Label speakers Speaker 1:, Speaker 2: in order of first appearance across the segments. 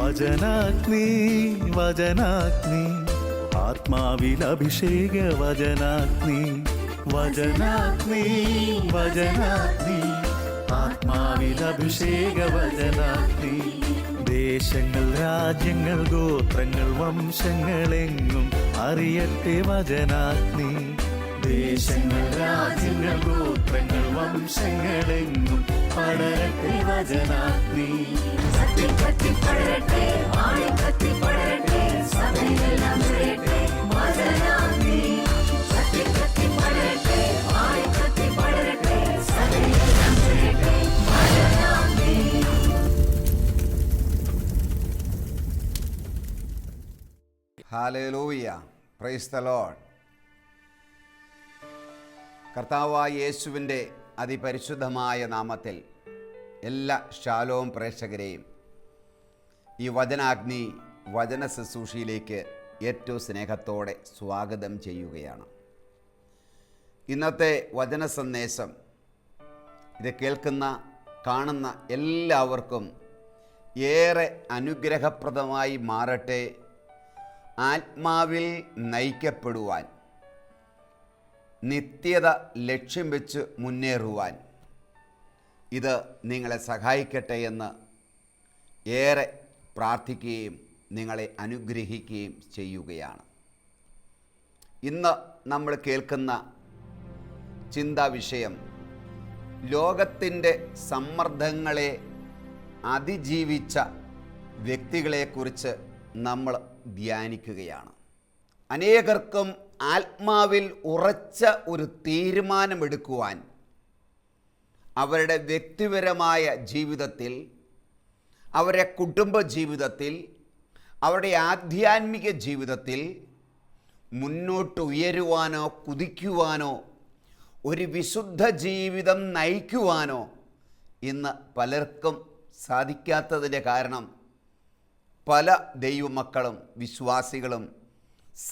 Speaker 1: വചനാഗ്നി വചനാഗ്നി ആത്മാവിൽ അഭിഷേക വചനാഗ്നി വചനാഗ്നി വചനാഗ്നി ആത്മാവിൽ അഭിഷേക വചനാഗ്നി ദേശങ്ങൾ രാജ്യങ്ങൾ ഗോത്രങ്ങൾ വംശങ്ങളെങ്ങും അറിയട്ടെ വചനാഗ്നി ദേശങ്ങൾ രാജ്യങ്ങൾ ഗോത്രങ്ങൾ വംശങ്ങളെങ്ങും പടരട്ടെ വചനാഗ്നി
Speaker 2: ഹല്ലേലൂയ, പ്രൈസ് ദി ലോർഡ്. കർത്താവായ യേശുവിൻ്റെ അതിപരിശുദ്ധമായ നാമത്തിൽ എല്ലാ ഷാലോം പ്രേക്ഷകരെയും ഈ വചനാഗ്നി വചന ശുശ്രൂഷയിലേക്ക് ഏറ്റവും സ്നേഹത്തോടെ സ്വാഗതം ചെയ്യുകയാണ്. ഇന്നത്തെ വചന സന്ദേശം ഇത് കേൾക്കുന്ന കാണുന്ന എല്ലാവർക്കും ഏറെ അനുഗ്രഹപ്രദമായി മാറട്ടെ. ആത്മാവിൽ നയിക്കപ്പെടുവാൻ, നിത്യത ലക്ഷ്യം വെച്ച് മുന്നേറുവാൻ ഇത് നിങ്ങളെ സഹായിക്കട്ടെ എന്ന് ഏറെ പ്രാർത്ഥിക്കുകയും നിങ്ങളെ അനുഗ്രഹിക്കുകയും ചെയ്യുകയാണ്. ഇന്ന് നമ്മൾ കേൾക്കുന്ന ചിന്താ വിഷയം ലോകത്തിൻ്റെ സമ്മർദ്ദങ്ങളെ അതിജീവിച്ച വ്യക്തികളെക്കുറിച്ച് നമ്മൾ ധ്യാനിക്കുകയാണ്. അനേകർക്കും ആത്മാവിൽ ഉറച്ച ഒരു തീരുമാനമെടുക്കുവാൻ അവരുടെ വ്യക്തിപരമായ ജീവിതത്തിൽ, അവരുടെ കുടുംബ ജീവിതത്തിൽ, അവരുടെ ആധ്യാത്മിക ജീവിതത്തിൽ മുന്നോട്ട് ഉയരുവാനോ കുതിക്കുവാനോ ഒരു വിശുദ്ധ ജീവിതം നയിക്കുവാനോ ഇന്ന് പലർക്കും സാധിക്കാത്തതിൻ്റെ കാരണം പല ദൈവമക്കളും വിശ്വാസികളും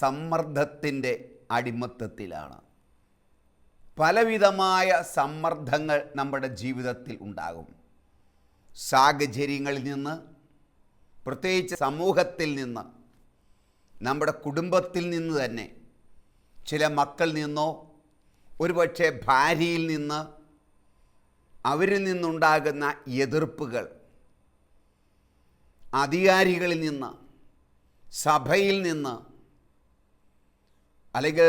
Speaker 2: സമ്മർദ്ദത്തിൻ്റെ അടിമത്തത്തിലാണ്. പലവിധമായ സമ്മർദ്ദങ്ങൾ നമ്മുടെ ജീവിതത്തിൽ ഉണ്ടാകും. സാഹചര്യങ്ങളിൽ നിന്ന്, പ്രത്യേകിച്ച് സമൂഹത്തിൽ നിന്ന്, നമ്മുടെ കുടുംബത്തിൽ നിന്ന് തന്നെ, ചില മക്കളിൽ നിന്നോ ഒരുപക്ഷെ ഭാര്യയിൽ നിന്ന്, അവരിൽ നിന്നുണ്ടാകുന്ന എതിർപ്പുകൾ, അധികാരികളിൽ നിന്ന്, സഭയിൽ നിന്ന്, അല്ലെങ്കിൽ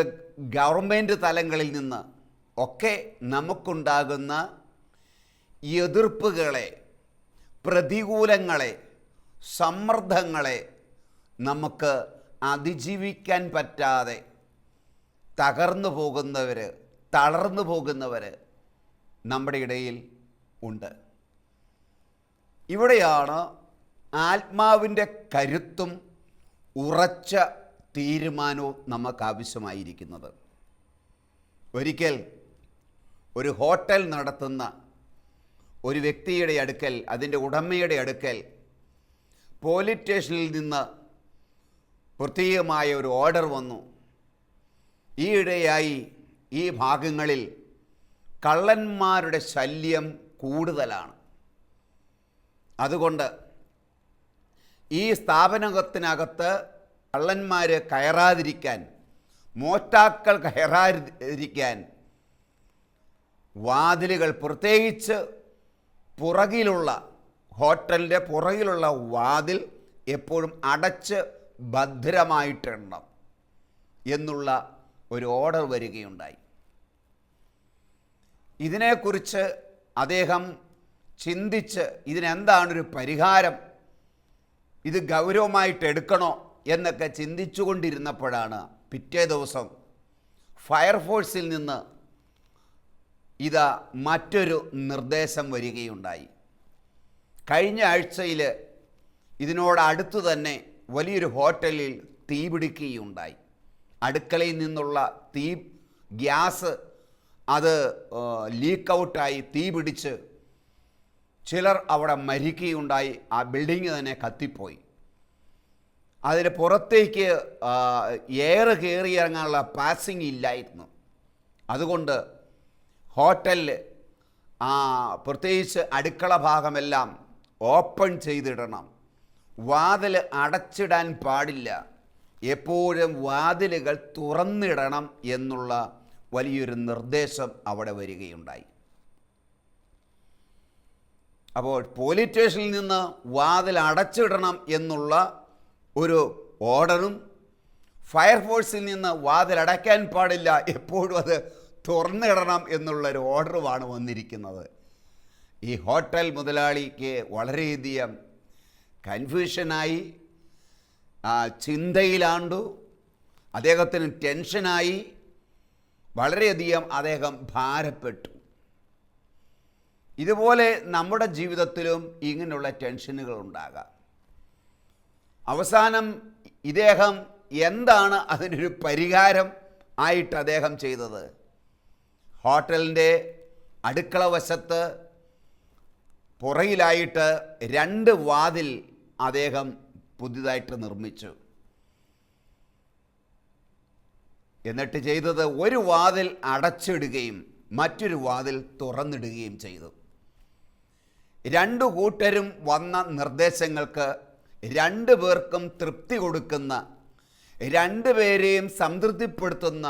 Speaker 2: ഗവൺമെൻറ് തലങ്ങളിൽ നിന്ന് ഒക്കെ നമുക്കുണ്ടാകുന്ന എതിർപ്പുകളെ, പ്രതികൂലങ്ങളെ, സമ്മർദ്ദങ്ങളെ നമുക്ക് അതിജീവിക്കാൻ പറ്റാതെ തകർന്നു പോകുന്നവർ, തളർന്നു പോകുന്നവർ നമ്മുടെ ഇടയിൽ ഉണ്ട്. ഇവിടെയാണ് ആത്മാവിൻ്റെ കരുത്തും ഉറച്ച തീരുമാനവും നമുക്ക് ആവശ്യമായിരിക്കുന്നത്. ഒരിക്കൽ ഒരു ഹോട്ടൽ നടത്തുന്ന ഒരു വ്യക്തിയുടെ അടുക്കൽ, അതിൻ്റെ ഉടമയുടെ അടുക്കൽ പോലീസ് സ്റ്റേഷനിൽ നിന്ന് പ്രത്യേകമായ ഒരു ഓർഡർ വന്നു. ഈയിടെയായി ഈ ഭാഗങ്ങളിൽ കള്ളന്മാരുടെ ശല്യം കൂടുതലാണ്. അതുകൊണ്ട് ഈ സ്ഥാപനത്തിനകത്ത് കള്ളന്മാർ കയറാതിരിക്കാൻ, മോഷ്ടാക്കൾ കയറാതിരിക്കാൻ വാതിലുകൾ, പ്രത്യേകിച്ച് പുറകിലുള്ള, ഹോട്ടലിൻ്റെ പുറകിലുള്ള വാതിൽ എപ്പോഴും അടച്ച് ഭദ്രമായിട്ടിടണം എന്നുള്ള ഒരു ഓർഡർ വരികയുണ്ടായി. ഇതിനെക്കുറിച്ച് അദ്ദേഹം ചിന്തിച്ച് ഇതിനെന്താണൊരു പരിഹാരം, ഇത് ഗൗരവമായിട്ട് എടുക്കണോ എന്നൊക്കെ ചിന്തിച്ചു കൊണ്ടിരുന്നപ്പോഴാണ് പിറ്റേ ദിവസം ഫയർഫോഴ്സിൽ നിന്ന് ഇതാ മറ്റൊരു നിർദ്ദേശം വരികയുണ്ടായി. കഴിഞ്ഞ ആഴ്ചയിൽ ഇതിനോടടുത്തു തന്നെ വലിയൊരു ഹോട്ടലിൽ തീപിടിക്കുകയുണ്ടായി. അടുക്കളയിൽ നിന്നുള്ള ഗ്യാസ് അത് ലീക്ക് ഔട്ടായി തീ പിടിച്ച് ചിലർ അവിടെ മരിക്കുകയുണ്ടായി. ആ ബിൽഡിങ് തന്നെ കത്തിപ്പോയി. അതിന് പുറത്തേക്ക് എയർ കയറിയിറങ്ങാനുള്ള പാസിംഗ് ഇല്ലായിരുന്നു. അതുകൊണ്ട് ഹോട്ടലിൽ പ്രത്യേകിച്ച് അടുക്കള ഭാഗമെല്ലാം ഓപ്പൺ ചെയ്തിടണം, വാതിൽ അടച്ചിടാൻ പാടില്ല, എപ്പോഴും വാതിലുകൾ തുറന്നിടണം എന്നുള്ള വലിയൊരു നിർദ്ദേശം അവിടെ വരികയുണ്ടായി. അപ്പോൾ പോലീസ് സ്റ്റേഷനിൽ നിന്ന് വാതിൽ അടച്ചിടണം എന്നുള്ള ഒരു ഓർഡറും ഫയർഫോഴ്സിൽ നിന്ന് വാതിൽ അടയ്ക്കാൻ പാടില്ല, എപ്പോഴും അത് തുറന്നിടണം എന്നുള്ളൊരു ഓർഡറുമാണ് വന്നിരിക്കുന്നത്. ഈ ഹോട്ടൽ മുതലാളിക്ക് വളരെയധികം കൺഫ്യൂഷനായി, ചിന്തയിലാണ്ടു, അദ്ദേഹത്തിന് ടെൻഷനായി, വളരെയധികം അദ്ദേഹം ഭാരപ്പെട്ടു. ഇതുപോലെ നമ്മുടെ ജീവിതത്തിലും ഇങ്ങനെയുള്ള ടെൻഷനുകൾ ഉണ്ടാകാം. അവസാനം ഇദ്ദേഹം എന്താണ് അതിനൊരു പരിഹാരം ആയിട്ട് അദ്ദേഹം ചെയ്തത്? ഹോട്ടലിൻ്റെ അടുക്കള വശത്ത് പുറകിലായിട്ട് 2 വാതിൽ അദ്ദേഹം പുതിയതായിട്ട് നിർമ്മിച്ചു. എന്നിട്ട് ചെയ്തത്, ഒരു വാതിൽ അടച്ചിടുകയും മറ്റൊരു വാതിൽ തുറന്നിടുകയും ചെയ്തു. 2 കൂട്ടരും വന്ന നിർദ്ദേശങ്ങൾക്ക് 2 പേർക്കും തൃപ്തി കൊടുക്കുന്ന, 2 പേരെയും സംതൃപ്തിപ്പെടുത്തുന്ന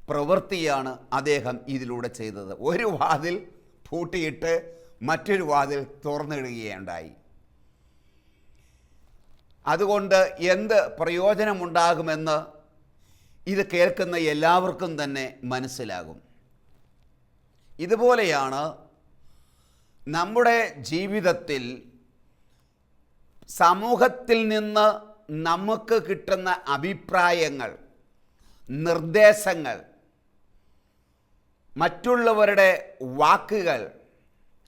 Speaker 2: പ്രവൃത്തിയാണ് അദ്ദേഹം ഇതിലൂടെ ചെയ്തത്. ഒരു വാതിൽ പൂട്ടിയിട്ട് മറ്റൊരു വാതിൽ തുറന്നിടുകയുണ്ടായി. അതുകൊണ്ട് എന്ത് പ്രയോജനമുണ്ടാകുമെന്ന് ഇത് കേൾക്കുന്ന എല്ലാവർക്കും തന്നെ മനസ്സിലാകും. ഇതുപോലെയാണ് നമ്മുടെ ജീവിതത്തിൽ സമൂഹത്തിൽ നിന്ന് നമുക്ക് കിട്ടുന്ന അഭിപ്രായങ്ങൾ, നിർദ്ദേശങ്ങൾ, മറ്റുള്ളവരുടെ വാക്കുകൾ,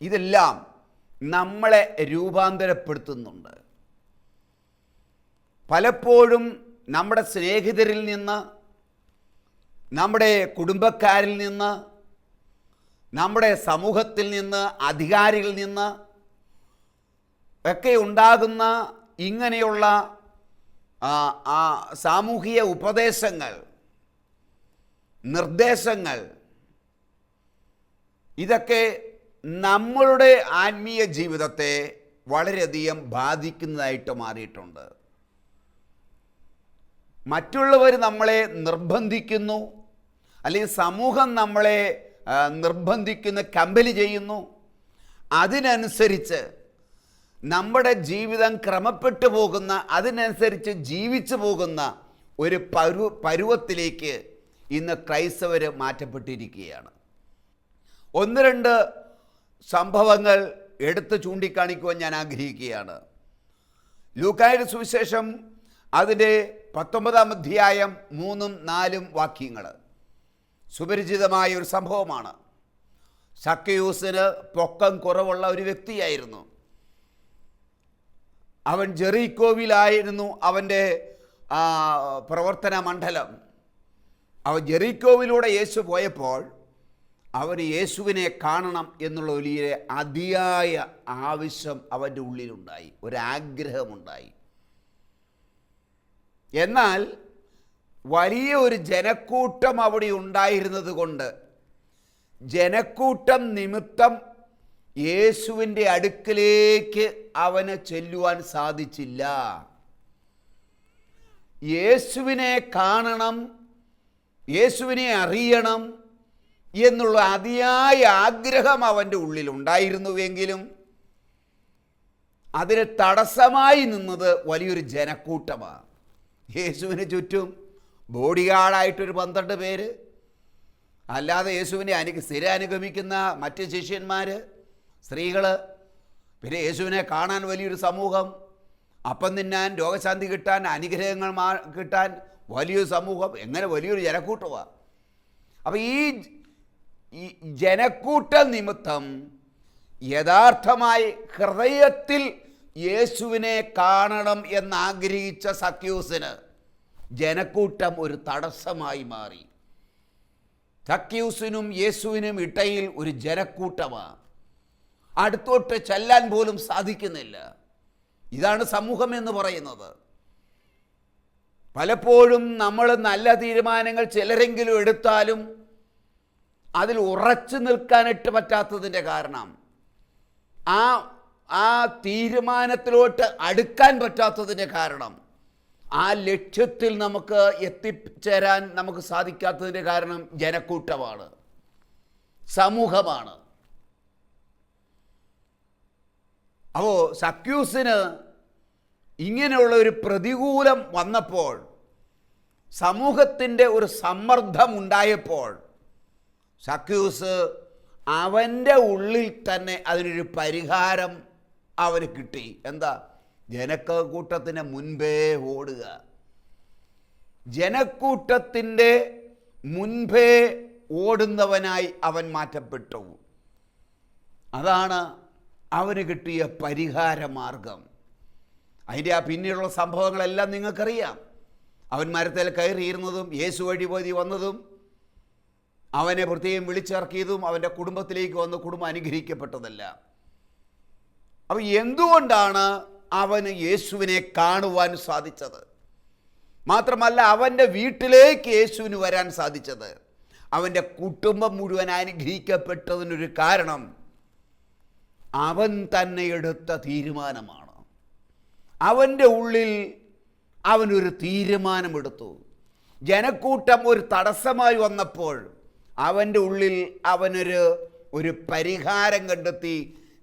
Speaker 2: ഇതെല്ലാം നമ്മളെ രൂപാന്തരപ്പെടുത്തുന്നുണ്ട്. പലപ്പോഴും നമ്മുടെ സ്നേഹിതരിൽ നിന്ന്, നമ്മുടെ കുടുംബക്കാരിൽ നിന്ന്, നമ്മുടെ സമൂഹത്തിൽ നിന്ന്, അധികാരികളിൽ നിന്ന് ഒക്കെ ഉണ്ടാകുന്ന ഇങ്ങനെയുള്ള സാമൂഹിക ഉപദേശങ്ങൾ, നിർദ്ദേശങ്ങൾ, ഇതൊക്കെ നമ്മളുടെ ആത്മീയ ജീവിതത്തെ വളരെയധികം ബാധിക്കുന്നതായിട്ട് മാറിയിട്ടുണ്ട്. മറ്റുള്ളവർ നമ്മളെ നിർബന്ധിക്കുന്നു, അല്ലെങ്കിൽ സമൂഹം നമ്മളെ നിർബന്ധിക്കുന്ന, കമ്പല് ചെയ്യുന്നു. അതിനനുസരിച്ച് നമ്മുടെ ജീവിതം ക്രമപ്പെട്ടു പോകുന്ന, അതിനനുസരിച്ച് ജീവിച്ചു പോകുന്ന ഒരു പരുവത്തിലേക്ക് ഇന്ന് ക്രൈസ്തവർ മാറ്റപ്പെട്ടിരിക്കുകയാണ്. 1-2 സംഭവങ്ങൾ എടുത്ത് ചൂണ്ടിക്കാണിക്കുവാൻ ഞാൻ ആഗ്രഹിക്കുകയാണ്. ലൂക്കായുടെ സുവിശേഷം അതിൻ്റെ 19-ാം അധ്യായം 3-4 വാക്യങ്ങൾ സുപരിചിതമായ ഒരു സംഭവമാണ്. സക്കയൂസിന് പൊക്കം കുറവുള്ള ഒരു വ്യക്തിയായിരുന്നു. അവൻ ജെറീക്കോവിലായിരുന്നു അവൻ്റെ പ്രവർത്തന മണ്ഡലം. അവൻ ജെറീക്കോവിലൂടെ യേശു പോയപ്പോൾ അവന് യേശുവിനെ കാണണം എന്നുള്ള വലിയ അതിയായ ആവശ്യം അവൻ്റെ ഉള്ളിലുണ്ടായി, ഒരാഗ്രഹമുണ്ടായി. എന്നാൽ വലിയ ഒരു ജനക്കൂട്ടം അവിടെ ഉണ്ടായിരുന്നത് കൊണ്ട് ജനക്കൂട്ടം നിമിത്തം യേശുവിൻ്റെ അടുക്കലേക്ക് അവന് ചെല്ലുവാൻ സാധിച്ചില്ല. യേശുവിനെ കാണണം, യേശുവിനെ അറിയണം എന്നുള്ള അതിയായ ആഗ്രഹം അവൻ്റെ ഉള്ളിലുണ്ടായിരുന്നുവെങ്കിലും അതിന് തടസ്സമായി നിന്നത് വലിയൊരു ജനക്കൂട്ടമാണ്. യേശുവിന് ചുറ്റും ബോഡി ഗാർഡായിട്ടൊരു 12 പേര്, അല്ലാതെ യേശുവിനെ സ്ഥിരം അനുഗമിക്കുന്ന മറ്റ് ശിഷ്യന്മാർ, സ്ത്രീകൾ, പിന്നെ യേശുവിനെ കാണാൻ വലിയൊരു സമൂഹം, അപ്പം തിന്നാൻ, രോഗശാന്തി കിട്ടാൻ, അനുഗ്രഹങ്ങൾ കിട്ടാൻ വലിയൊരു സമൂഹം, എങ്ങനെ വലിയൊരു ജനക്കൂട്ടമാണ്. അപ്പം ഈ ജനക്കൂട്ട നിമിത്തം യഥാർത്ഥമായി ഹൃദയത്തിൽ യേശുവിനെ കാണണം എന്നാഗ്രഹിച്ച സക്യൂസിന് ജനക്കൂട്ടം ഒരു തടസ്സമായി മാറി. സക്യൂസിനും യേശുവിനും ഇടയിൽ ഒരു ജനക്കൂട്ടമാണ്, അടുത്തോട്ട് ചെല്ലാൻ പോലും സാധിക്കുന്നില്ല. ഇതാണ് സമൂഹം എന്ന് പറയുന്നത്. പലപ്പോഴും നമ്മൾ നല്ല തീരുമാനങ്ങൾ ചിലരെങ്കിലും എടുത്താലും അതിൽ ഉറച്ചു നിൽക്കാനായിട്ട് പറ്റാത്തതിൻ്റെ കാരണം ആ തീരുമാനത്തിലോട്ട് അടുക്കാൻ പറ്റാത്തതിൻ്റെ കാരണം, ആ ലക്ഷ്യത്തിൽ നമുക്ക് എത്തിച്ചേരാൻ നമുക്ക് സാധിക്കാത്തതിൻ്റെ കാരണം ജനക്കൂട്ടമാണ്, സമൂഹമാണ്. അപ്പോൾ സക്യൂസിന് ഇങ്ങനെയുള്ള ഒരു പ്രതികൂലം വന്നപ്പോൾ, സമൂഹത്തിൻ്റെ ഒരു സമ്മർദ്ദം ഉണ്ടായപ്പോൾ, സക്യൂസ് അവൻ്റെ ഉള്ളിൽ തന്നെ അതിനൊരു പരിഹാരം അവന് കിട്ടി. എന്താ? ജനക്കൂട്ടത്തിന് മുൻപേ ഓടുക. ജനക്കൂട്ടത്തിൻ്റെ മുൻപേ ഓടുന്നവനായി അവൻ മാറ്റപ്പെട്ടു. അതാണ് അവന് കിട്ടിയ പരിഹാര മാർഗം. അതിൻ്റെ ആ പിന്നീടുള്ള സംഭവങ്ങളെല്ലാം നിങ്ങൾക്കറിയാം. അവൻ മരത്തിൽ കയറിയിരുന്നതും യേശു വഴി വന്നതും അവനെ പ്രത്യേകം വിളിച്ചിറക്കിയതും അവൻ്റെ കുടുംബത്തിലേക്ക് വന്ന് കുടുംബം അനുഗ്രഹിക്കപ്പെട്ടതല്ല. അപ്പോൾ എന്തുകൊണ്ടാണ് അവന് യേശുവിനെ കാണുവാൻ സാധിച്ചത്? മാത്രമല്ല അവൻ്റെ വീട്ടിലേക്ക് യേശുവിന് വരാൻ സാധിച്ചത്, അവൻ്റെ കുടുംബം മുഴുവൻ അനുഗ്രഹിക്കപ്പെട്ടതിനൊരു കാരണം അവൻ തന്നെ എടുത്ത തീരുമാനമാണ്. അവൻ്റെ ഉള്ളിൽ അവനൊരു തീരുമാനമെടുത്തു. ജനക്കൂട്ടം ഒരു തടസ്സമായി വന്നപ്പോൾ അവൻ്റെ ഉള്ളിൽ അവനൊരു പരിഹാരം കണ്ടെത്തി.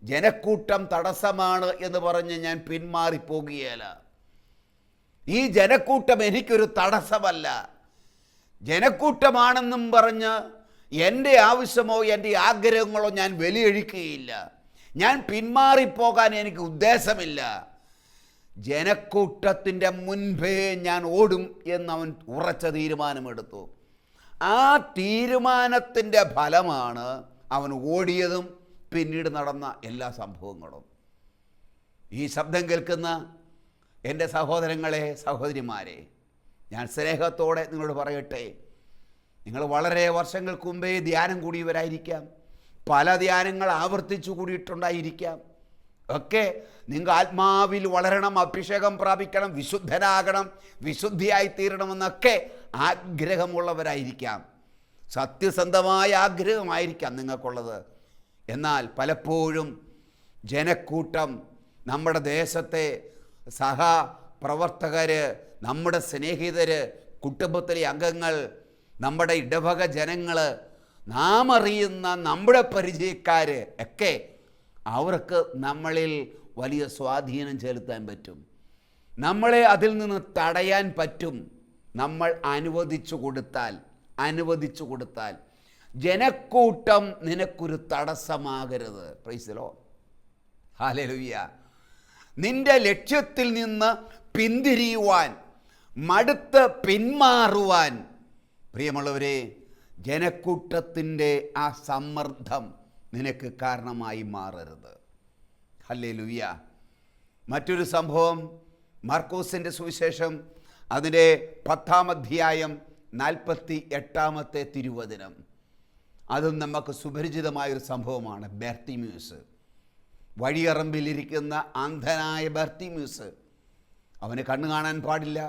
Speaker 2: ജനക്കൂട്ടം തടസ്സമാണ് എന്ന് പറഞ്ഞ് ഞാൻ പിന്മാറിപ്പോകുകയില്ല. ഈ ജനക്കൂട്ടം എനിക്കൊരു തടസ്സമല്ല. ജനക്കൂട്ടമാണെന്നും പറഞ്ഞ് എൻ്റെ ആവശ്യമോ എൻ്റെ ആഗ്രഹങ്ങളോ ഞാൻ ബലിയഴിക്കുകയില്ല. ഞാൻ പിന്മാറിപ്പോകാൻ എനിക്ക് ഉദ്ദേശമില്ല. ജനക്കൂട്ടത്തിൻ്റെ മുൻപേ ഞാൻ ഓടും എന്നവൻ ഉറച്ച തീരുമാനമെടുത്തു. ആ തീരുമാനത്തിൻ്റെ ഫലമാണ് അവൻ ഓടിയതും പിന്നീട് നടന്ന എല്ലാ സംഭവങ്ങളും. ഈ ശബ്ദം കേൾക്കുന്ന എൻ്റെ സഹോദരങ്ങളെ, സഹോദരിമാരെ, ഞാൻ സ്നേഹത്തോടെ നിങ്ങളോട് പറയട്ടെ, നിങ്ങൾ വളരെ വർഷങ്ങൾക്ക് മുമ്പേ ധ്യാനം കൂടിയവരായിരിക്കാം, പല ധ്യാനങ്ങൾ ആവർത്തിച്ചു കൂടിയിട്ടുണ്ടായിരിക്കാം. ഒക്കെ നിങ്ങൾ ആത്മാവിൽ വളരണം, അഭിഷേകം പ്രാപിക്കണം, വിശുദ്ധനാകണം, വിശുദ്ധിയായിത്തീരണമെന്നൊക്കെ ആഗ്രഹമുള്ളവരായിരിക്കാം. സത്യസന്ധമായ ആഗ്രഹമായിരിക്കാം നിങ്ങൾക്കുള്ളത്. എന്നാൽ പലപ്പോഴും ജനക്കൂട്ടം, നമ്മുടെ ദേശത്തെ സഹപ്രവർത്തകർ, നമ്മുടെ സ്നേഹിതർ, കുടുംബത്തിലെ അംഗങ്ങൾ, നമ്മുടെ ഇടവക ജനങ്ങൾ, നാം അറിയുന്ന നമ്മുടെ പരിചയക്കാർ ഒക്കെ, അവർക്ക് നമ്മളിൽ വലിയ സ്വാധീനം ചെലുത്താൻ പറ്റും. നമ്മളെ അതിൽ നിന്ന് തടയാൻ പറ്റും. നമ്മൾ അനുവദിച്ചു കൊടുത്താൽ ജനക്കൂട്ടം നിനക്കൊരു തടസ്സമാകരുത്. Praise the lord, hallelujah. നിന്റെ ലക്ഷ്യത്തിൽ നിന്ന് പിന്തിരിയുവാൻ, മടുത്ത് പിന്മാറുവാൻ, പ്രിയമുള്ളവരെ, ജനക്കൂട്ടത്തിൻ്റെ ആ സമ്മർദ്ദം നിനക്ക് കാരണമായി മാറരുത്. ഹല്ലേലൂയ. മറ്റൊരു സംഭവം മാർക്കോസിൻ്റെ സുവിശേഷം അതിൻ്റെ 10-ാം അധ്യായം 48-ാമത്തെ തിരുവചനം. അതും നമുക്ക് സുപരിചിതമായൊരു സംഭവമാണ്. ബർത്തിമേസ്, വഴിയറമ്പിലിരിക്കുന്ന അന്ധനായ ബർത്തിമേസ്. അവന് കണ്ണു കാണാൻ പാടില്ല,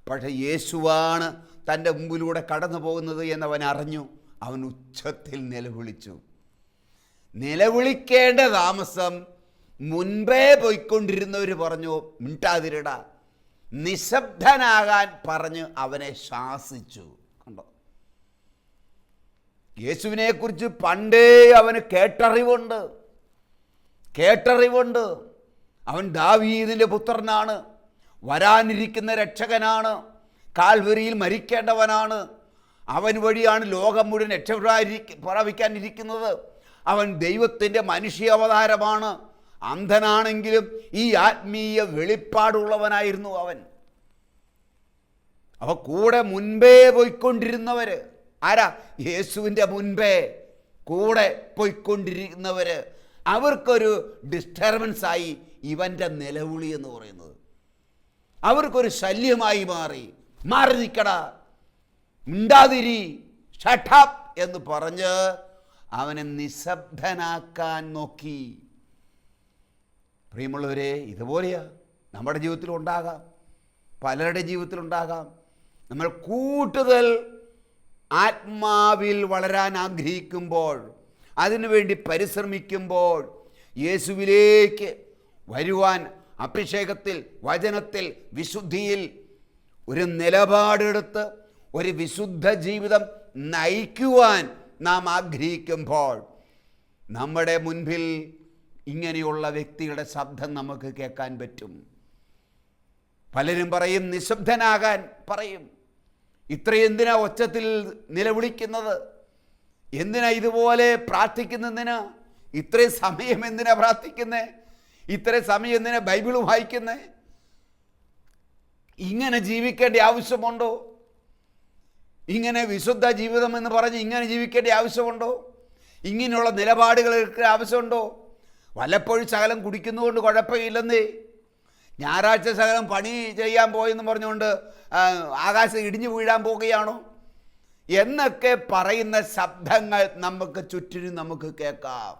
Speaker 2: പക്ഷേ യേശുവാണ് തൻ്റെ മുമ്പിലൂടെ കടന്നു പോകുന്നത് എന്നവൻ അറിഞ്ഞു. അവൻ ഉച്ചത്തിൽ നിലവിളിച്ചു. നിലവിളിക്കേണ്ട താമസം മുൻപേ പോയിക്കൊണ്ടിരുന്നവർ പറഞ്ഞു, മിണ്ടാതിരടാ, നിശബ്ദനാകാൻ പറഞ്ഞ് അവനെ ശാസിച്ചു. കണ്ടോ? യേശുവിനെക്കുറിച്ച് പണ്ടേ അവന് കേട്ടറിവുണ്ട്. അവൻ ദാവീദിൻ്റെ പുത്രനാണ്, വരാനിരിക്കുന്ന രക്ഷകനാണ്, കാൽവരിയിൽ മരിക്കേണ്ടവനാണ്, അവൻ വഴിയാണ് ലോകം മുഴുവൻ പ്രാപിക്കാനിരിക്കുന്നത്, അവൻ ദൈവത്തിൻ്റെ മനുഷ്യാവതാരമാണ്, അന്ധനാണെങ്കിലും ഈ ആത്മീയ വെളിപ്പാടുള്ളവനായിരുന്നു അവൻ. അവ കൂടെ മുൻപേ പോയിക്കൊണ്ടിരുന്നവർ ആരാ? യേശുവിൻ്റെ മുൻപേ കൂടെ പോയിക്കൊണ്ടിരിക്കുന്നവർ. അവർക്കൊരു ഡിസ്റ്റർബൻസായി ഇവൻ്റെ നിലവിളി എന്ന് പറയുന്നത്. അവർക്കൊരു ശല്യമായി മാറി നിൽക്കടാ, മിണ്ടാതിരി, ഷട്ട് എന്ന് പറഞ്ഞ് അവനെ നിശബ്ദനാക്കാൻ നോക്കി. പ്രിയമുള്ളവരെ, ഇതുപോലെയാ നമ്മുടെ ജീവിതത്തിലുണ്ടാകാം, പലരുടെ ജീവിതത്തിലുണ്ടാകാം. നമ്മൾ കൂടുതൽ ആത്മാവിൽ വളരാൻ ആഗ്രഹിക്കുമ്പോൾ, അതിനുവേണ്ടി പരിശ്രമിക്കുമ്പോൾ, യേശുവിലേക്ക് വരുവാൻ അഭിഷേകത്തിൽ, വചനത്തിൽ, വിശുദ്ധിയിൽ ഒരു നിലപാടെടുത്ത് ഒരു വിശുദ്ധ ജീവിതം നയിക്കുവാൻ നാം ആഗ്രഹിക്കുമ്പോൾ നമ്മുടെ മുൻപിൽ ഇങ്ങനെയുള്ള വ്യക്തികളുടെ ശബ്ദം നമുക്ക് കേൾക്കാൻ പറ്റും. പലരും പറയും നിശബ്ദനാകാൻ പറയും. ഇത്രയും എന്തിനാ ഒച്ചത്തിൽ നിലവിളിക്കുന്നത്? എന്തിനാ ഇതുപോലെ പ്രാർത്ഥിക്കുന്നതിന്? ഇത്രയും സമയം എന്തിനാ പ്രാർത്ഥിക്കുന്നേ? ഇത്രയും സമയം എന്തിനാ ബൈബിൾ വായിക്കുന്നേ? ഇങ്ങനെ ജീവിക്കേണ്ട ആവശ്യമുണ്ടോ? ഇങ്ങനെ വിശുദ്ധ ജീവിതം എന്ന് പറഞ്ഞ് ഇങ്ങനെ ജീവിക്കേണ്ട ആവശ്യമുണ്ടോ? ഇങ്ങനെയുള്ള നിലപാടുകൾക്ക് ആവശ്യമുണ്ടോ? വല്ലപ്പോഴും ശകലം കുടിക്കുന്നതുകൊണ്ട് കുഴപ്പമില്ലെന്നേ, ഞായറാഴ്ച ശകലം പണി ചെയ്യാൻ പോയെന്ന് പറഞ്ഞുകൊണ്ട് ആകാശം ഇടിഞ്ഞു വീഴാൻ പോവുകയാണോ എന്നൊക്കെ പറയുന്ന ശബ്ദങ്ങൾ നമുക്ക് ചുറ്റിനും നമുക്ക് കേൾക്കാം.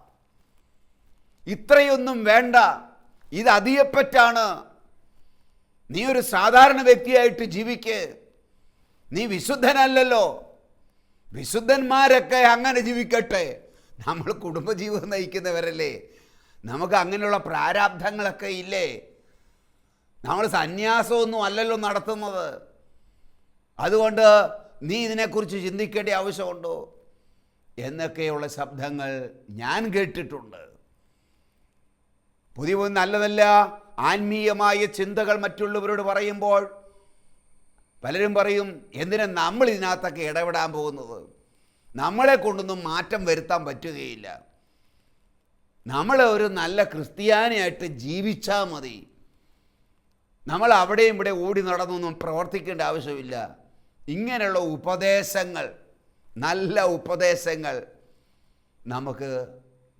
Speaker 2: ഇത്രയൊന്നും വേണ്ട, ഇത് അധികപ്പറ്റാണ്. നീ ഒരു സാധാരണ വ്യക്തിയായിട്ട് ജീവിക്ക്. നീ വിശുദ്ധനല്ലല്ലോ. വിശുദ്ധന്മാരൊക്കെ അങ്ങനെ ജീവിക്കട്ടെ. നമ്മൾ കുടുംബജീവിതം നയിക്കുന്നവരല്ലേ, നമുക്ക് അങ്ങനെയുള്ള പ്രാരാബ്ധങ്ങളൊക്കെ ഇല്ലേ? നമ്മൾ സന്യാസമൊന്നും അല്ലല്ലോ നടത്തുന്നത്. അതുകൊണ്ട് നീ ഇതിനെക്കുറിച്ച് ചിന്തിക്കേണ്ട ആവശ്യമുണ്ടോ എന്നൊക്കെയുള്ള ശബ്ദങ്ങൾ ഞാൻ കേട്ടിട്ടുണ്ട്. പുതിയ നല്ലതല്ല ആത്മീയമായ ചിന്തകൾ മറ്റുള്ളവരോട് പറയുമ്പോൾ പലരും പറയും, എന്തിനാ നമ്മൾ ഇതിനകത്തൊക്കെ ഇടപെടാൻ പോകുന്നത്? നമ്മളെ കൊണ്ടൊന്നും മാറ്റം വരുത്താൻ പറ്റുകയില്ല. നമ്മൾ ഒരു നല്ല ക്രിസ്ത്യാനിയായിട്ട് ജീവിച്ചാൽ മതി. നമ്മൾ അവിടെയും ഇവിടെ ഓടി നടന്നൊന്നും പ്രവർത്തിക്കേണ്ട ആവശ്യമില്ല. ഇങ്ങനെയുള്ള ഉപദേശങ്ങൾ, നല്ല ഉപദേശങ്ങൾ നമുക്ക്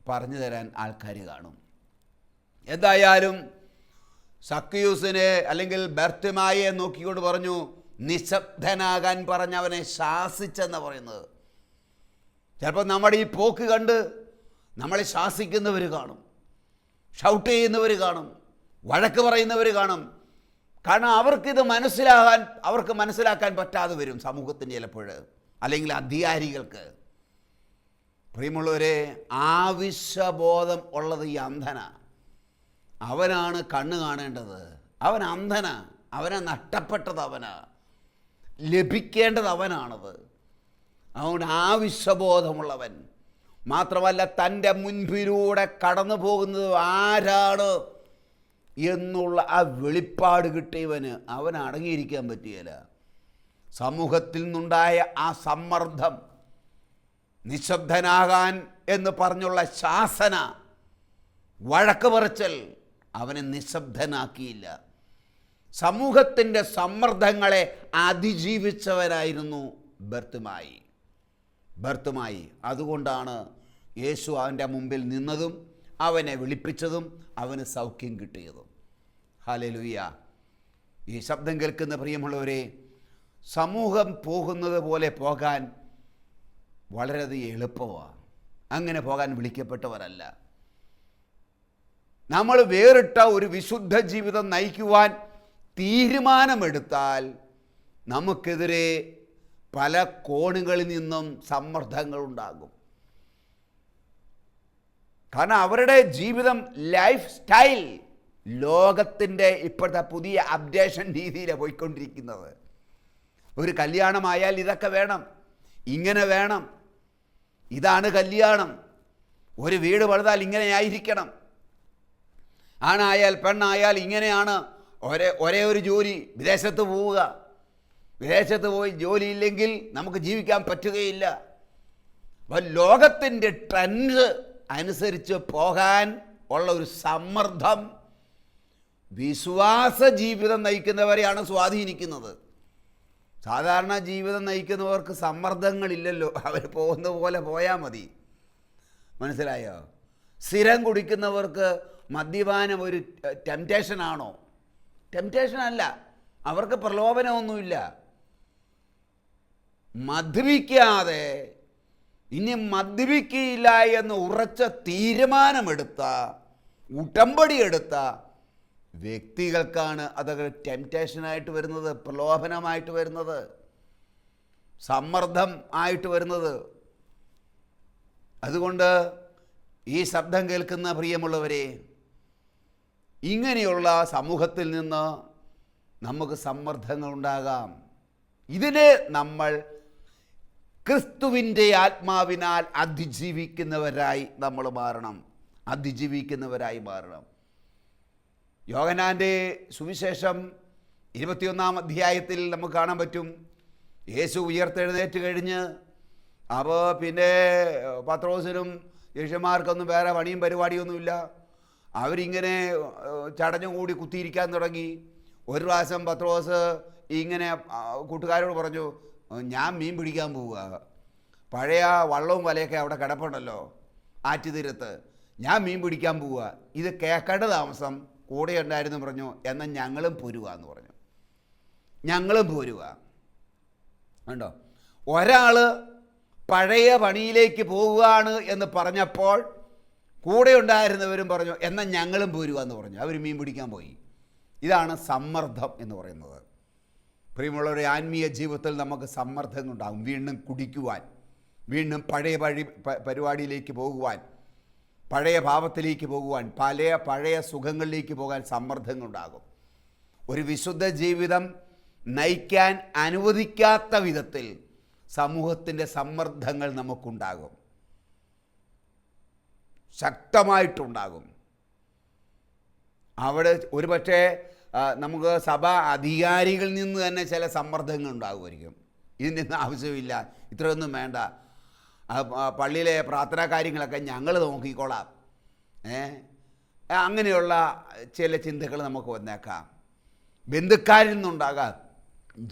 Speaker 2: പറഞ്ഞു തരാൻ ആൾക്കാർ കാണും. എന്തായാലും സക്കിയൂസിനെ അല്ലെങ്കിൽ ബർത്തിമായെ നോക്കിക്കൊണ്ട് പറഞ്ഞു, നിശബ്ദനാകാൻ പറഞ്ഞവനെ ശാസിച്ചെന്ന് പറയുന്നത്. ചിലപ്പോൾ നമ്മുടെ ഈ പോക്ക് കണ്ട് നമ്മളെ ശാസിക്കുന്നവർ കാണും, ഷൗട്ട് ചെയ്യുന്നവർ കാണും, വഴക്ക് പറയുന്നവർ കാണും. കാരണം അവർക്ക് മനസ്സിലാക്കാൻ പറ്റാതെ വരും സമൂഹത്തിന് ചിലപ്പോൾ, അല്ലെങ്കിൽ അധികാരികൾക്ക്. പ്രിയമുള്ളവരെ, ആവശ്യബോധം ഉള്ളത് ഈ അന്ധനാ. അവനാണ് കണ്ണ് കാണേണ്ടത്. അവൻ അന്ധനാ, അവനെ നഷ്ടപ്പെട്ടത് അവനാ, ലഭിക്കേണ്ടത് അവനാണത്. അതുകൊണ്ട് ആവശ്യബോധമുള്ളവൻ മാത്രമല്ല, തൻ്റെ മുൻപിലൂടെ കടന്നു പോകുന്നത് ആരാണ് എന്നുള്ള ആ വെളിപ്പാട് കിട്ടിയവന് അവൻ അടങ്ങിയിരിക്കാൻ പറ്റുകയില്ല. സമൂഹത്തിൽ നിന്നുണ്ടായ ആ സമ്മർദ്ദം, നിശബ്ദനാകാൻ എന്ന് പറഞ്ഞുള്ള ശാസന, വഴക്ക് പറച്ചൽ അവനെ നിശബ്ദനാക്കിയില്ല. സമൂഹത്തിൻ്റെ സമ്മർദ്ദങ്ങളെ അതിജീവിച്ചവനായിരുന്നു ബർത്തിമായി. അതുകൊണ്ടാണ് യേശു അവൻ്റെ മുമ്പിൽ നിന്നതും അവനെ വിളിപ്പിച്ചതും അവന് സൗഖ്യം കിട്ടിയതും. ഹല്ലേലൂയ. ഈ ശബ്ദം കേൾക്കുന്ന പ്രിയമുള്ളവരെ, സമൂഹം പോകുന്നത് പോലെ പോകാൻ വളരെയധികം എളുപ്പമാണ്. അങ്ങനെ പോകാൻ വിളിക്കപ്പെട്ടവരല്ല. നമ്മൾ വേറിട്ട ഒരു വിശുദ്ധ ജീവിതം നയിക്കുവാൻ തീരുമാനമെടുത്താൽ നമുക്കെതിരെ പല കോണുകളിൽ നിന്നും സമ്മർദ്ദങ്ങളുണ്ടാകും. കാരണം അവരുടെ ജീവിതം, ലൈഫ് സ്റ്റൈൽ ലോകത്തിൻ്റെ ഇപ്പോഴത്തെ പുതിയ അപ്ഡേഷൻ രീതിയിലാണ് പോയിക്കൊണ്ടിരിക്കുന്നത്. ഒരു കല്യാണമായാൽ ഇതൊക്കെ വേണം, ഇങ്ങനെ വേണം, ഇതാണ് കല്യാണം. ഒരു വീട് പണിതാൽ ഇങ്ങനെ ആയിരിക്കണം, ആണായാൽ പെണ്ണായാൽ ഇങ്ങനെയാണ്. ഒരേ ഒരു ജോലി, വിദേശത്ത് പോവുക. വിദേശത്ത് പോയി ജോലിയില്ലെങ്കിൽ നമുക്ക് ജീവിക്കാൻ പറ്റുകയില്ല. അപ്പോൾ ലോകത്തിൻ്റെ ട്രെൻഡ് അനുസരിച്ച് പോകാൻ ഉള്ള ഒരു സമ്മർദ്ദം വിശ്വാസ ജീവിതം നയിക്കുന്നവരെയാണ് സ്വാധീനിക്കുന്നത്. സാധാരണ ജീവിതം നയിക്കുന്നവർക്ക് സമ്മർദ്ദങ്ങളില്ലല്ലോ, അവർ പോകുന്ന പോലെ പോയാൽ മതി. മനസ്സിലായോ? സ്ഥിരം കുടിക്കുന്നവർക്ക് മദ്യപാനം ഒരു ടെംപ്റ്റേഷനാണോ? ടെംപ്റ്റേഷനല്ല, അവർക്ക് പ്രലോഭനമൊന്നുമില്ല. മദ്യപിക്കാതെ ഇനി മദ്യപിക്കില്ല എന്ന് ഉറച്ച തീരുമാനമെടുത്ത, ഉടമ്പടി എടുത്ത വ്യക്തികൾക്കാണ് അതൊക്കെ ടെംപ്റ്റേഷനായിട്ട് വരുന്നത്, പ്രലോഭനമായിട്ട് വരുന്നത്, സമ്മർദ്ദം ആയിട്ട് വരുന്നത്. അതുകൊണ്ട് ഈ ശബ്ദം കേൾക്കുന്ന പ്രിയമുള്ളവരെ, ഇങ്ങനെയുള്ള സമൂഹത്തിൽ നിന്ന് നമുക്ക് സമ്മർദ്ദങ്ങൾ ഉണ്ടാകാം. ഇതിനെ നമ്മൾ ക്രിസ്തുവിൻ്റെ ആത്മാവിനാൽ അതിജീവിക്കുന്നവരായി നമ്മൾ മാറണം. യോഹന്നാൻ്റെ സുവിശേഷം 21-ാം അധ്യായത്തിൽ നമുക്ക് കാണാൻ പറ്റും. യേശു ഉയർത്തെഴുന്നേറ്റ് കഴിഞ്ഞ് അപ്പോൾ പിന്നെ പത്രോസിനും ശിഷ്യന്മാർക്കൊന്നും വേറെ പണിയും പരിപാടിയൊന്നുമില്ല. അവരിങ്ങനെ ചടഞ്ഞുകൂടി കുത്തിയിരിക്കാൻ തുടങ്ങി. ഒരു പ്രാവശ്യം പത്രോസ് ഇങ്ങനെ കൂട്ടുകാരോട് പറഞ്ഞു, ഞാൻ മീൻ പിടിക്കാൻ പോവുക, പഴയ വള്ളവും വലയൊക്കെ അവിടെ കിടപ്പുണ്ടല്ലോ ആറ്റുതീരത്ത്, ഞാൻ മീൻ പിടിക്കാൻ പോവുക. ഇത് കേൾക്കേണ്ട താമസം കൂടെ ഉണ്ടായിരുന്നു പറഞ്ഞു. എന്നാൽ ഞങ്ങളും പോരുക എന്ന് പറഞ്ഞു. ഞങ്ങളും പോരുക. കണ്ടോ, ഒരാൾ പഴയ പണിയിലേക്ക് പോവുകയാണ് എന്ന് പറഞ്ഞപ്പോൾ കൂടെ ഉണ്ടായിരുന്നവരും പറഞ്ഞു എന്നാൽ ഞങ്ങളും പോരുക എന്ന് പറഞ്ഞു. അവർ മീൻ പിടിക്കാൻ പോയി. ഇതാണ് സമ്മർദ്ദം എന്ന് പറയുന്നത്. പ്രിയമുള്ളവരെ, ആത്മീയ ജീവിതത്തിൽ നമുക്ക് സമ്മർദ്ദങ്ങളുണ്ടാകും. വീണ്ടും കുടിക്കുവാൻ, വീണ്ടും പഴയ പരിപാടിയിലേക്ക് പോകുവാൻ, പഴയ ഭാവത്തിലേക്ക് പോകുവാൻ, പഴയ സുഖങ്ങളിലേക്ക് പോകാൻ സമ്മർദ്ദങ്ങളുണ്ടാകും. ഒരു വിശുദ്ധ ജീവിതം നയിക്കാൻ അനുവദിക്കാത്ത വിധത്തിൽ സമൂഹത്തിൻ്റെ സമ്മർദ്ദങ്ങൾ നമുക്കുണ്ടാകും, ശക്തമായിട്ടുണ്ടാകും. അവിടെ ഒരുപക്ഷെ നമുക്ക് സഭാ അധികാരികളിൽ നിന്ന് തന്നെ ചില സമ്മർദ്ദങ്ങൾ ഉണ്ടാകുമായിരിക്കും. ഇതിൻ്റെ ഒന്നും ആവശ്യമില്ല, ഇത്രയൊന്നും വേണ്ട, പള്ളിയിലെ പ്രാർത്ഥനാ കാര്യങ്ങളൊക്കെ ഞങ്ങൾ നോക്കിക്കോളാം, അങ്ങനെയുള്ള ചില ചിന്തകൾ നമുക്ക് വന്നേക്കാം. ബന്ധുക്കാരിൽ നിന്നുണ്ടാകാം,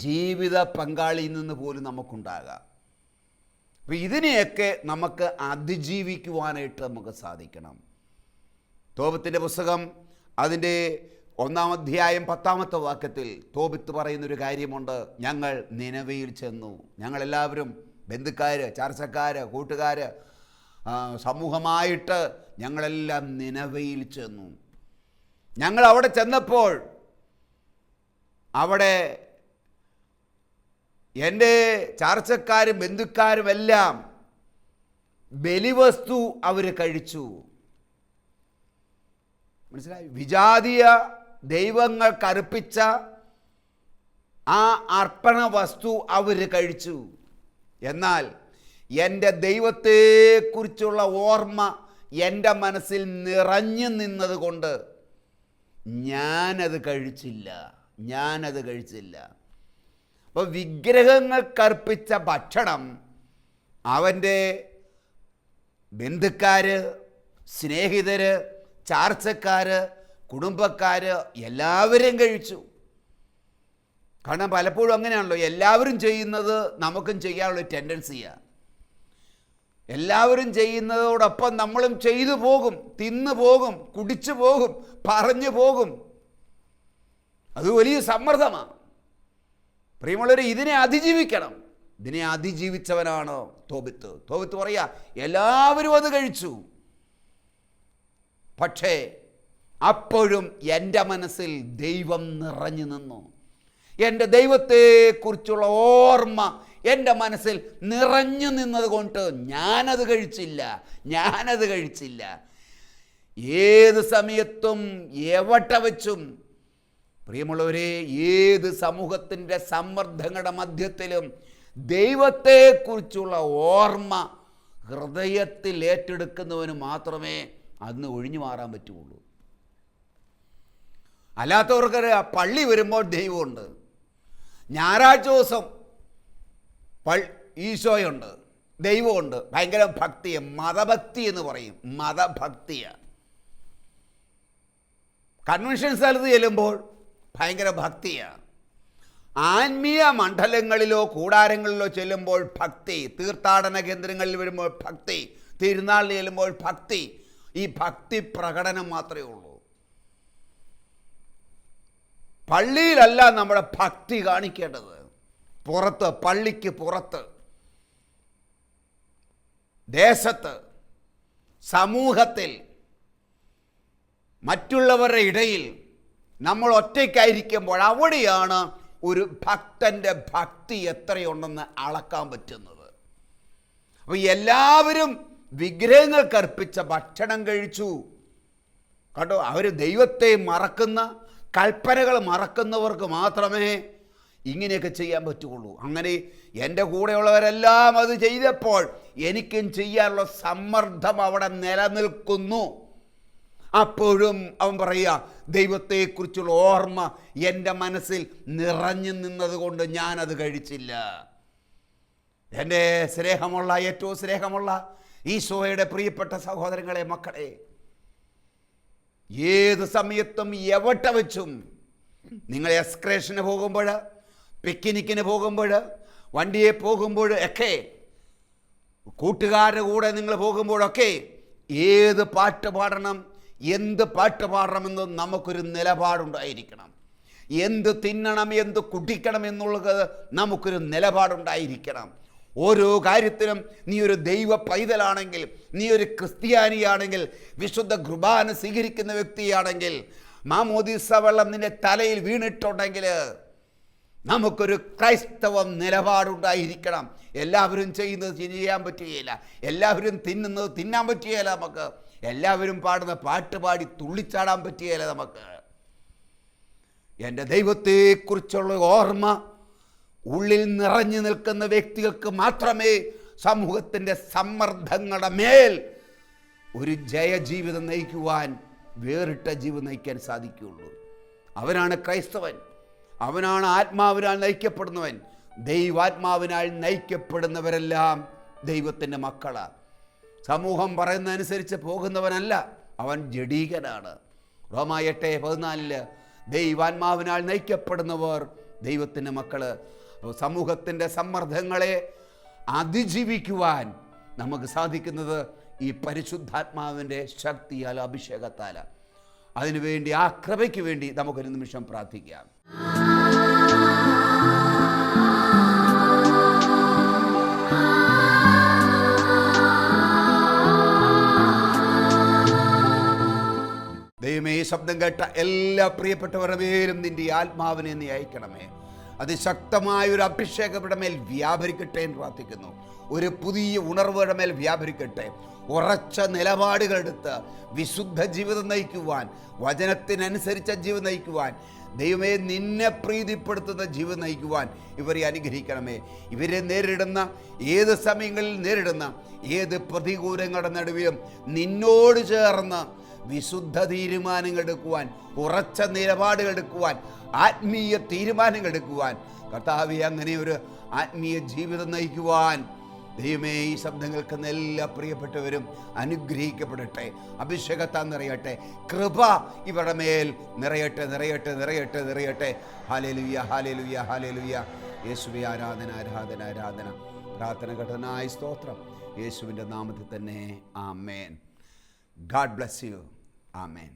Speaker 2: ജീവിത പങ്കാളിയിൽ നിന്ന് പോലും നമുക്കുണ്ടാകാം. അപ്പോൾ ഇതിനെയൊക്കെ നമുക്ക് അതിജീവിക്കുവാനായിട്ട് നമുക്ക് സാധിക്കണം. തോബിത്തിൻ്റെ പുസ്തകം അതിൻ്റെ 1-ാം അധ്യായം 10-ാമത്തെ വാക്യത്തിൽ തോബിത്ത് പറയുന്നൊരു കാര്യമുണ്ട്. ഞങ്ങൾ നിനവയിൽ ചെന്നു. ഞങ്ങളെല്ലാവരും ബന്ധുക്കാർ, ചർച്ചക്കാർ, കൂട്ടുകാർ, സമൂഹമായിട്ട് ഞങ്ങളെല്ലാം നിനവയിൽ ചെന്നു. ഞങ്ങൾ അവിടെ ചെന്നപ്പോൾ അവിടെ എൻ്റെ ചാർച്ചക്കാരും ബന്ധുക്കാരുമെല്ലാം ബലിവസ്തു അവർ കഴിച്ചു. മനസ്സിലായി? വിജാതീയ ദൈവങ്ങൾക്കർപ്പിച്ച ആ അർപ്പണ വസ്തു അവർ കഴിച്ചു. എന്നാൽ എൻ്റെ ദൈവത്തെക്കുറിച്ചുള്ള ഓർമ്മ എൻ്റെ മനസ്സിൽ നിറഞ്ഞു നിന്നത് കൊണ്ട് ഞാനത് കഴിച്ചില്ല. അപ്പോൾ വിഗ്രഹങ്ങൾക്കർപ്പിച്ച ഭക്ഷണം അവൻ്റെ ബന്ധുക്കാർ, സ്നേഹിതർ, ചാർച്ചക്കാർ, കുടുംബക്കാർ എല്ലാവരും കഴിച്ചു. കാരണം പലപ്പോഴും അങ്ങനെയാണല്ലോ, എല്ലാവരും ചെയ്യുന്നത് നമുക്കും ചെയ്യാനുള്ള ടെൻഡൻസിയാണ്. എല്ലാവരും ചെയ്യുന്നതോടൊപ്പം നമ്മളും ചെയ്തു പോകും, തിന്നു പോകും, കുടിച്ചു പോകും, പറഞ്ഞു പോകും. അത് വലിയ സമ്മർദ്ദമാണ്. പ്രിയമുള്ളവരെ, ഇതിനെ അതിജീവിക്കണം. ഇതിനെ അതിജീവിച്ചവനാണ് തോബിത്ത്. തോബിത്ത് പറയാ, എല്ലാവരും അത് കഴിച്ചു, പക്ഷേ അപ്പോഴും എൻ്റെ മനസ്സിൽ ദൈവം നിറഞ്ഞു നിന്നു. എൻ്റെ ദൈവത്തെക്കുറിച്ചുള്ള ഓർമ്മ എൻ്റെ മനസ്സിൽ നിറഞ്ഞു നിന്നത് കൊണ്ട് ഞാനത് കഴിച്ചില്ല. ഏത് സമയത്തും എവിടെ വെച്ചും പ്രിയമുള്ളവരെ, ഏത് സമൂഹത്തിൻ്റെ സമ്മർദ്ദങ്ങളുടെ മധ്യത്തിലും ദൈവത്തെക്കുറിച്ചുള്ള ഓർമ്മ ഹൃദയത്തിൽ ഏറ്റെടുക്കുന്നവന് മാത്രമേ അന്ന് ഒഴിഞ്ഞു മാറാൻ പറ്റുള്ളൂ. അല്ലാത്തവർക്ക് പള്ളി വരുമ്പോൾ ദൈവമുണ്ട്, ഞായറാഴ്ച ദിവസം ഈശോയുണ്ട്, ദൈവമുണ്ട്, ഭയങ്കര ഭക്തിയാണ്, മതഭക്തി എന്ന് പറയും, മതഭക്തിയാണ്. കൺവെൻഷൻ സ്ഥലത്ത് ചെല്ലുമ്പോൾ ഭയങ്കര ഭക്തിയാണ്. ആത്മീയ മണ്ഡലങ്ങളിലോ കൂടാരങ്ങളിലോ ചെല്ലുമ്പോൾ ഭക്തി, തീർത്ഥാടന കേന്ദ്രങ്ങളിൽ വരുമ്പോൾ ഭക്തി, തിരുനാളിൽ ചെല്ലുമ്പോൾ ഭക്തി. ഈ ഭക്തി പ്രകടനം മാത്രമേ ഉള്ളൂ. പള്ളിയിലല്ല നമ്മുടെ ഭക്തി കാണിക്കേണ്ടത്, പുറത്ത്, പള്ളിക്ക് പുറത്ത്, ദേശത്ത്, സമൂഹത്തിൽ, മറ്റുള്ളവരുടെ ഇടയിൽ നമ്മൾ ഒറ്റയ്ക്കായിരിക്കുമ്പോൾ അവിടെയാണ് ഒരു ഭക്തൻ്റെ ഭക്തി എത്രയുണ്ടെന്ന് അളക്കാൻ പറ്റുന്നത്. അപ്പോൾ എല്ലാവരും വിഗ്രഹങ്ങൾക്കർപ്പിച്ച ഭക്ഷണം കഴിച്ചു. കേട്ടോ, അവർ ദൈവത്തെ മറക്കുന്ന, കൽപ്പനകൾ മറക്കുന്നവർക്ക് മാത്രമേ ഇങ്ങനെയൊക്കെ ചെയ്യാൻ പറ്റുള്ളൂ. അങ്ങനെ എൻ്റെ കൂടെയുള്ളവരെല്ലാം അത് ചെയ്തപ്പോൾ എനിക്കും ചെയ്യാനുള്ള സമ്മർദ്ദം അവിടെ നിലനിൽക്കുന്നു. അപ്പോഴും അവൻ പറയുക, ദൈവത്തെക്കുറിച്ചുള്ള ഓർമ്മ എൻ്റെ മനസ്സിൽ നിറഞ്ഞു നിന്നതുകൊണ്ട് ഞാനത് കഴിച്ചില്ല. എൻ്റെ സ്നേഹമുള്ള, ഏറ്റവും സ്നേഹമുള്ള ഈശോയുടെ പ്രിയപ്പെട്ട സഹോദരങ്ങളെ, മക്കളെ, ഏത് സമയത്തും എവിടെ വെച്ചും നിങ്ങൾ എക്സ്കർഷന് പോകുമ്പോൾ, പിക്നിക്കിന് പോകുമ്പോൾ, വണ്ടിയെ പോകുമ്പോൾ ഒക്കെ, കൂട്ടുകാരുടെ കൂടെ നിങ്ങൾ പോകുമ്പോഴൊക്കെ ഏത് പാട്ട് പാടണം, എന്ത് പാട്ട് പാടണമെന്ന് നമുക്കൊരു നിലപാടുണ്ടായിരിക്കണം. എന്ത് തിന്നണം, എന്ത് കുടിക്കണം എന്നുള്ളത് നമുക്കൊരു നിലപാടുണ്ടായിരിക്കണം. ഓരോ കാര്യത്തിനും നീ ഒരു ദൈവ പൈതലാണെങ്കിൽ, നീ ഒരു ക്രിസ്ത്യാനിയാണെങ്കിൽ, വിശുദ്ധ കുർബാന സ്വീകരിക്കുന്ന വ്യക്തിയാണെങ്കിൽ, മാമോദീസ വെള്ളം നിന്റെ തലയിൽ വീണിട്ടുണ്ടെങ്കിൽ നമുക്കൊരു ക്രൈസ്തവ നിലപാടുണ്ടായിരിക്കണം. എല്ലാവരും ചെയ്യുന്നത് ചെയ്യാൻ പറ്റുകയില്ല, എല്ലാവരും തിന്നുന്നത് തിന്നാൻ പറ്റുകയില്ല, നമുക്ക് എല്ലാവരും പാടുന്ന പാട്ട് പാടി തുള്ളിച്ചാടാൻ പറ്റുകയില്ല. നമുക്ക് എൻ്റെ ദൈവത്തെക്കുറിച്ചുള്ള ഓർമ്മ ഉള്ളിൽ നിറഞ്ഞു നിൽക്കുന്ന വ്യക്തികൾക്ക് മാത്രമേ സമൂഹത്തിൻ്റെ സമ്മർദ്ദങ്ങളുടെ മേൽ ഒരു ജയജീവിതം നയിക്കുവാൻ, വേറിട്ട ജീവിതം നയിക്കാൻ സാധിക്കുകയുള്ളൂ. അവനാണ് ക്രൈസ്തവൻ, അവനാണ് ആത്മാവിനാൽ നയിക്കപ്പെടുന്നവൻ. ദൈവാത്മാവിനാൽ നയിക്കപ്പെടുന്നവരെല്ലാം ദൈവത്തിൻ്റെ മക്കളാണ്. സമൂഹം പറയുന്നതനുസരിച്ച് പോകുന്നവനല്ല, അവൻ ജഡീകനാണ്. റോമാ 8:14 ദൈവാത്മാവിനാൽ നയിക്കപ്പെടുന്നവർ ദൈവത്തിൻ്റെ മക്കള്. സമൂഹത്തിൻ്റെ സമ്മർദ്ദങ്ങളെ അതിജീവിക്കുവാൻ നമുക്ക് സാധിക്കുന്നത് ഈ പരിശുദ്ധാത്മാവിൻ്റെ ശക്തിയാൽ, അഭിഷേകത്താൽ. അതിനുവേണ്ടി, ആ കൃപയ്ക്ക് വേണ്ടി നമുക്കൊരു നിമിഷം പ്രാർത്ഥിക്കാം. ദൈവമേ, ഈ ശബ്ദം കേട്ട എല്ലാ പ്രിയപ്പെട്ടവരുടെ പേരും നിൻ്റെ ആത്മാവിനെ നീ അയക്കണമേ. അതിശക്തമായൊരു അഭിഷേകയുടെ മേൽ വ്യാപരിക്കട്ടെ എന്ന് പ്രാർത്ഥിക്കുന്നു. ഒരു പുതിയ ഉണർവുകളുടെ മേൽ വ്യാപരിക്കട്ടെ. ഉറച്ച നിലപാടുകളെടുത്ത് വിശുദ്ധ ജീവിതം നയിക്കുവാൻ, വചനത്തിനനുസരിച്ച ജീവിതം നയിക്കുവാൻ, ദൈവമേ നിന്നെ പ്രീതിപ്പെടുത്തുന്ന ജീവിതം നയിക്കുവാൻ ഇവരെ അനുഗ്രഹിക്കണമേ. ഇവരെ നേരിടുന്ന, ഏത് സമയങ്ങളിൽ നേരിടുന്ന ഏത് പ്രതികൂലങ്ങളുടെ നടുവിലും നിന്നോട് ചേർന്ന് വിശുദ്ധ തീരുമാനങ്ങൾ എടുക്കുവാൻ, ഉറച്ച നിലപാടുകൾ എടുക്കുവാൻ, ആത്മീയ തീരുമാനങ്ങൾ എടുക്കുവാൻ, കർത്താവേ അങ്ങനെ ഒരു ആത്മീയ ജീവിതം നയിക്കുവാൻ ദൈവമേ ഈ ശബ്ദം കേൾക്കുന്ന എല്ലാ പ്രിയപ്പെട്ടവരും അനുഗ്രഹിക്കപ്പെടട്ടെ. അഭിഷേകത്താൽ നിറയട്ടെ. കൃപ ഇവരുടെ മേൽ നിറയട്ടെ, നിറയട്ടെ, നിറയട്ടെ, നിറയട്ടെ. Hallelujah, hallelujah, hallelujah. യേശുവേ ആരാധന, ആരാധന, ആരാധന. പ്രാർത്ഥന ഘടനായ സ്തോത്രം യേശുവിൻ്റെ നാമത്തിൽ തന്നെ. ആമേൻ. God bless you. Amen.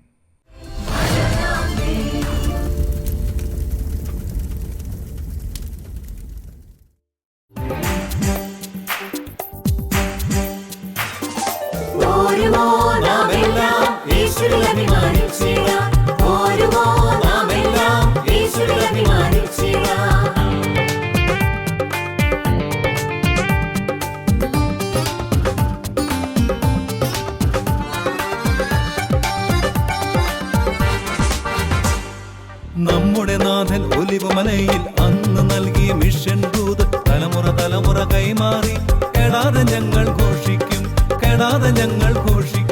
Speaker 1: നമ്മുടെ നാഥൻ ഒലിവുമലയിൽ അന്ന് നൽകിയ മിഷൻ ദൂത് തലമുറ തലമുറ കൈമാറി, കെടാതെ ഞങ്ങൾ ഘോഷിക്കും, കെടാതെ ഞങ്ങൾ ഘോഷിക്കും.